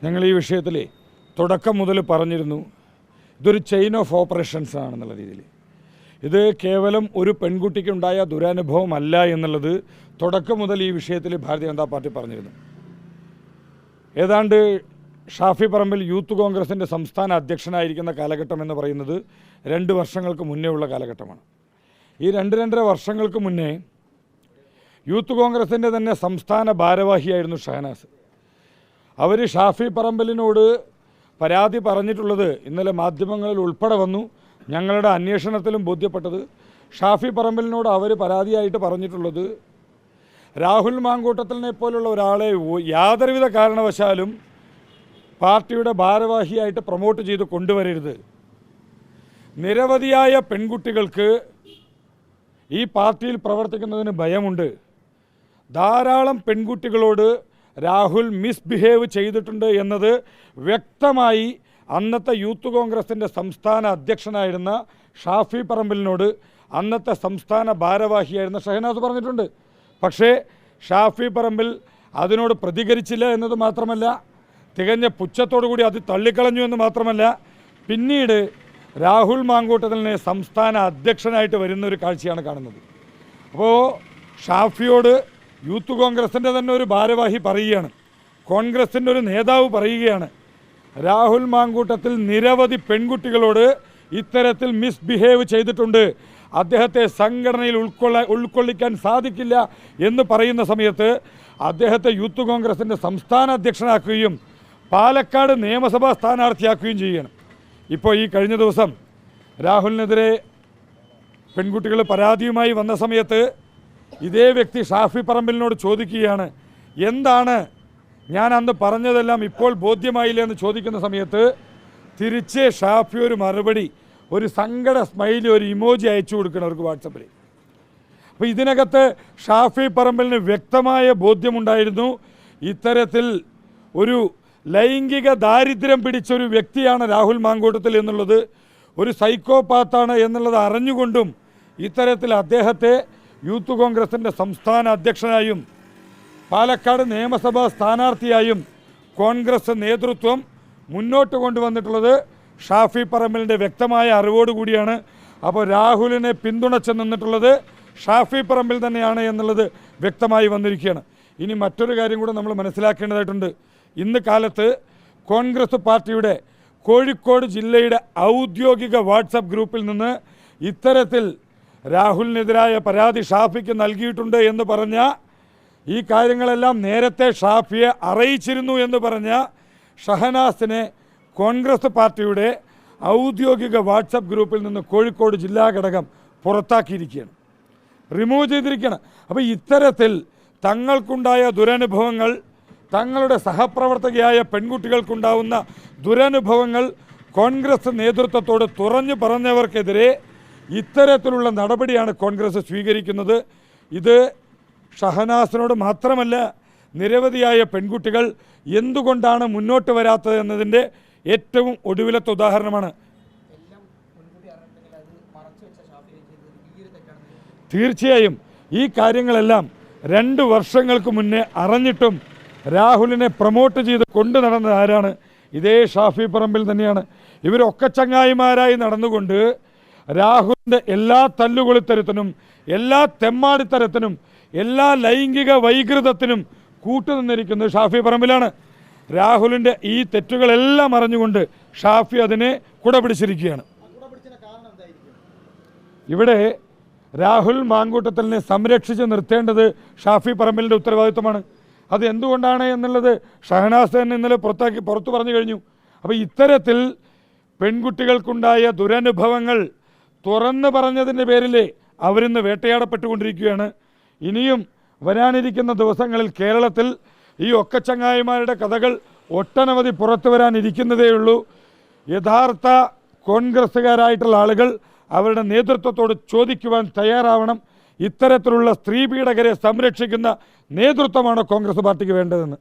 ഞങ്ങൾ ഈ വിഷയത്തിൽ തുടക്കം മുതൽ പറഞ്ഞിരുന്നു, ഇതൊരു ചെയിൻ ഓഫ് ഓപ്പറേഷൻസ് ആണെന്നുള്ള രീതിയിൽ. ഇത് കേവലം ഒരു പെൺകുട്ടിക്കുണ്ടായ ദുരനുഭവമല്ല എന്നുള്ളത് തുടക്കം മുതൽ ഈ വിഷയത്തിൽ ഭാരതീയ ജനതാ പാർട്ടി പറഞ്ഞിരുന്നു. ഏതാണ്ട് ഷാഫി പറമ്പിൽ യൂത്ത് കോൺഗ്രസിൻ്റെ സംസ്ഥാന അധ്യക്ഷനായിരിക്കുന്ന കാലഘട്ടം എന്ന് പറയുന്നത് 2 വർഷങ്ങൾക്ക് മുന്നേ ഉള്ള കാലഘട്ടമാണ്. ഈ 2-2.5 വർഷങ്ങൾക്ക് മുന്നേ യൂത്ത് കോൺഗ്രസിൻ്റെ തന്നെ സംസ്ഥാന ഭാരവാഹിയായിരുന്നു ഷഹനാസ്. അവർ ഷാഫി പറമ്പിലിനോട് പരാതി പറഞ്ഞിട്ടുള്ളത് ഇന്നലെ മാധ്യമങ്ങളിൽ ഉൾപ്പെടെ വന്നു. ഞങ്ങളുടെ അന്വേഷണത്തിലും ബോധ്യപ്പെട്ടത് ഷാഫി പറമ്പിലിനോട് അവർ പരാതിയായിട്ട് പറഞ്ഞിട്ടുള്ളത്, രാഹുൽ മാങ്കൂട്ടത്തിലിനെ പോലുള്ള ഒരാളെ യാതൊരുവിധ കാരണവശാലും പാർട്ടിയുടെ ഭാരവാഹിയായിട്ട് പ്രൊമോട്ട് ചെയ്ത് കൊണ്ടുവരരുത്. നിരവധിയായ പെൺകുട്ടികൾക്ക് ഈ പാർട്ടിയിൽ പ്രവർത്തിക്കുന്നതിന് ഭയമുണ്ട്. ധാരാളം പെൺകുട്ടികളോട് രാഹുൽ മിസ്ബിഹേവ് ചെയ്തിട്ടുണ്ട് എന്നത് വ്യക്തമായി അന്നത്തെ യൂത്ത് കോൺഗ്രസിൻ്റെ സംസ്ഥാന അധ്യക്ഷനായിരുന്ന ഷാഫി പറമ്പിലിനോട് അന്നത്തെ സംസ്ഥാന ഭാരവാഹിയായിരുന്ന ഷഹനാസ് പറഞ്ഞിട്ടുണ്ട്. പക്ഷേ ഷാഫി പറമ്പിൽ അതിനോട് പ്രതികരിച്ചില്ല എന്നത് മാത്രമല്ല, തികഞ്ഞ പുച്ഛത്തോടു കൂടി അത് തള്ളിക്കളഞ്ഞു എന്ന് മാത്രമല്ല, പിന്നീട് രാഹുൽ മാങ്കൂട്ടത്തിലിനെ സംസ്ഥാന അധ്യക്ഷനായിട്ട് വരുന്ന ഒരു കാഴ്ചയാണ് കാണുന്നത്. അപ്പോൾ ഷാഫിയോട് യൂത്ത് കോൺഗ്രസിൻ്റെ തന്നെ ഒരു ഭാരവാഹി പറയുകയാണ്, കോൺഗ്രസിൻ്റെ ഒരു നേതാവ് പറയുകയാണ്, രാഹുൽ മാങ്കൂട്ടത്തിൽ നിരവധി പെൺകുട്ടികളോട് ഇത്തരത്തിൽ മിസ്ബിഹേവ് ചെയ്തിട്ടുണ്ട്, അദ്ദേഹത്തെ സംഘടനയിൽ ഉൾക്കൊള്ളിക്കാൻ സാധിക്കില്ല എന്ന് പറയുന്ന സമയത്ത് അദ്ദേഹത്തെ യൂത്ത് കോൺഗ്രസിൻ്റെ സംസ്ഥാന അധ്യക്ഷനാക്കുകയും പാലക്കാട് നിയമസഭാ സ്ഥാനാർത്ഥിയാക്കുകയും ചെയ്യുകയാണ്. ഇപ്പോൾ ഈ കഴിഞ്ഞ ദിവസം രാഹുലിനെതിരെ പെൺകുട്ടികൾ പരാതിയുമായി വന്ന സമയത്ത് ഇതേ വ്യക്തി ഷാഫി പറമ്പിലിനോട് ചോദിക്കുകയാണ്, എന്താണ് ഞാൻ അന്ന് പറഞ്ഞതെല്ലാം ഇപ്പോൾ ബോധ്യമായില്ല എന്ന് ചോദിക്കുന്ന സമയത്ത് തിരിച്ച് ഷാഫി ഒരു മറുപടി, ഒരു സങ്കട സ്മൈലി, ഒരു ഇമോജി അയച്ചു കൊടുക്കണം അവർക്ക് വാട്സപ്പിൽ. അപ്പോൾ ഇതിനകത്ത് ഷാഫി പറമ്പിലിന് വ്യക്തമായ ബോധ്യമുണ്ടായിരുന്നു, ഇത്തരത്തിൽ ഒരു ലൈംഗിക ദാരിദ്ര്യം പിടിച്ചൊരു വ്യക്തിയാണ് രാഹുൽ മാങ്കൂട്ടത്തിൽ എന്നുള്ളത്, ഒരു സൈക്കോപാത്താണ് എന്നുള്ളത് അറിഞ്ഞുകൊണ്ടും ഇത്തരത്തിൽ അദ്ദേഹത്തെ യൂത്ത് കോൺഗ്രസിൻ്റെ സംസ്ഥാന അധ്യക്ഷനായും പാലക്കാട് നിയമസഭാ സ്ഥാനാർത്ഥിയായും കോൺഗ്രസ് നേതൃത്വം മുന്നോട്ട് കൊണ്ടുവന്നിട്ടുള്ളത് ഷാഫി പറമ്പിലിൻ്റെ വ്യക്തമായ അറിവോടുകൂടിയാണ്. അപ്പോൾ രാഹുലിനെ പിന്തുണച്ച് നിന്നിട്ടുള്ളത് ഷാഫി പറമ്പിൽ തന്നെയാണ് എന്നുള്ളത് വ്യക്തമായി വന്നിരിക്കുകയാണ്. ഇനി മറ്റൊരു കാര്യം കൂടെ നമ്മൾ മനസ്സിലാക്കേണ്ടതായിട്ടുണ്ട്. ഇന്ന് കാലത്ത് കോൺഗ്രസ് പാർട്ടിയുടെ കോഴിക്കോട് ജില്ലയുടെ ഔദ്യോഗിക വാട്സപ്പ് ഗ്രൂപ്പിൽ നിന്ന് ഇത്തരത്തിൽ രാഹുലിനെതിരായ പരാതി ഷാഫിക്ക് നൽകിയിട്ടുണ്ട് എന്ന് പറഞ്ഞ, ഈ കാര്യങ്ങളെല്ലാം നേരത്തെ ഷാഫിയെ അറിയിച്ചിരുന്നു എന്ന് പറഞ്ഞ ഷഹനാസിനെ കോൺഗ്രസ് പാർട്ടിയുടെ ഔദ്യോഗിക വാട്സപ്പ് ഗ്രൂപ്പിൽ നിന്ന് കോഴിക്കോട് ജില്ലാ ഘടകം പുറത്താക്കിയിരിക്കുകയാണ്, റിമൂവ് ചെയ്തിരിക്കുകയാണ്. അപ്പോൾ ഇത്തരത്തിൽ തങ്ങൾക്കുണ്ടായ ദുരനുഭവങ്ങൾ, തങ്ങളുടെ സഹപ്രവർത്തകയായ പെൺകുട്ടികൾക്കുണ്ടാവുന്ന ദുരനുഭവങ്ങൾ കോൺഗ്രസ് നേതൃത്വത്തോട് തുറന്നു പറഞ്ഞവർക്കെതിരെ ഇത്തരത്തിലുള്ള നടപടിയാണ് കോൺഗ്രസ് സ്വീകരിക്കുന്നത്. ഇത് ഷഹനാസിനോട് മാത്രമല്ല, നിരവധിയായ പെൺകുട്ടികൾ എന്തുകൊണ്ടാണ് മുന്നോട്ട് വരാത്തത് എന്നതിൻ്റെ ഏറ്റവും ഒടുവിലത്തെ ഉദാഹരണമാണ്. തീർച്ചയായും ഈ കാര്യങ്ങളെല്ലാം 2 വർഷങ്ങൾക്ക് മുന്നേ അറിഞ്ഞിട്ടും രാഹുലിനെ പ്രൊമോട്ട് ചെയ്ത് കൊണ്ടു നടന്നത് ആരാണ്? ഇതേ ഷാഫി പറമ്പിൽ തന്നെയാണ്. ഇവരൊക്കെ ചങ്ങായിമാരായി നടന്നുകൊണ്ട് രാഹുലിൻ്റെ എല്ലാ തല്ലുകൊളിത്തരത്തിനും, എല്ലാ തെമ്മാടിത്തരത്തിനും, എല്ലാ ലൈംഗിക വൈകൃതത്തിനും കൂട്ടുനിന്നിരിക്കുന്നത് ഷാഫി പറമ്പിലാണ്. രാഹുലിൻ്റെ ഈ തെറ്റുകളെല്ലാം അറിഞ്ഞുകൊണ്ട് ഷാഫി അതിനെ കുടപിടിച്ചിരിക്കുകയാണ്. ഇവിടെ രാഹുൽ മാങ്കൂട്ടത്തിലിനെ സംരക്ഷിച്ച് നിർത്തേണ്ടത് ഷാഫി പറമ്പിലിൻ്റെ ഉത്തരവാദിത്വമാണ്. അത് എന്തുകൊണ്ടാണ് എന്നുള്ളത് ഷഹനാസ് തന്നെ ഇന്നലെ പുറത്തു പറഞ്ഞു കഴിഞ്ഞു. അപ്പോൾ ഇത്തരത്തിൽ പെൺകുട്ടികൾക്കുണ്ടായ ദുരനുഭവങ്ങൾ തുറന്നു പറഞ്ഞതിൻ്റെ പേരിൽ അവരിന്ന് വേട്ടയാടപ്പെട്ടുകൊണ്ടിരിക്കുകയാണ്. ഇനിയും വരാനിരിക്കുന്ന ദിവസങ്ങളിൽ കേരളത്തിൽ ഈ ഒക്കച്ചങ്ങായിമാരുടെ കഥകൾ ഒട്ടനവധി പുറത്തു വരാനിരിക്കുന്നതേയുള്ളൂ. യഥാർത്ഥ കോൺഗ്രസ്സുകാരായിട്ടുള്ള ആളുകൾ അവരുടെ നേതൃത്വത്തോട് ചോദിക്കുവാൻ തയ്യാറാവണം. ഇത്തരത്തിലുള്ള സ്ത്രീ പീഡകരെ സംരക്ഷിക്കുന്ന നേതൃത്വമാണ് കോൺഗ്രസ് പാർട്ടിക്ക് വേണ്ടതെന്ന്.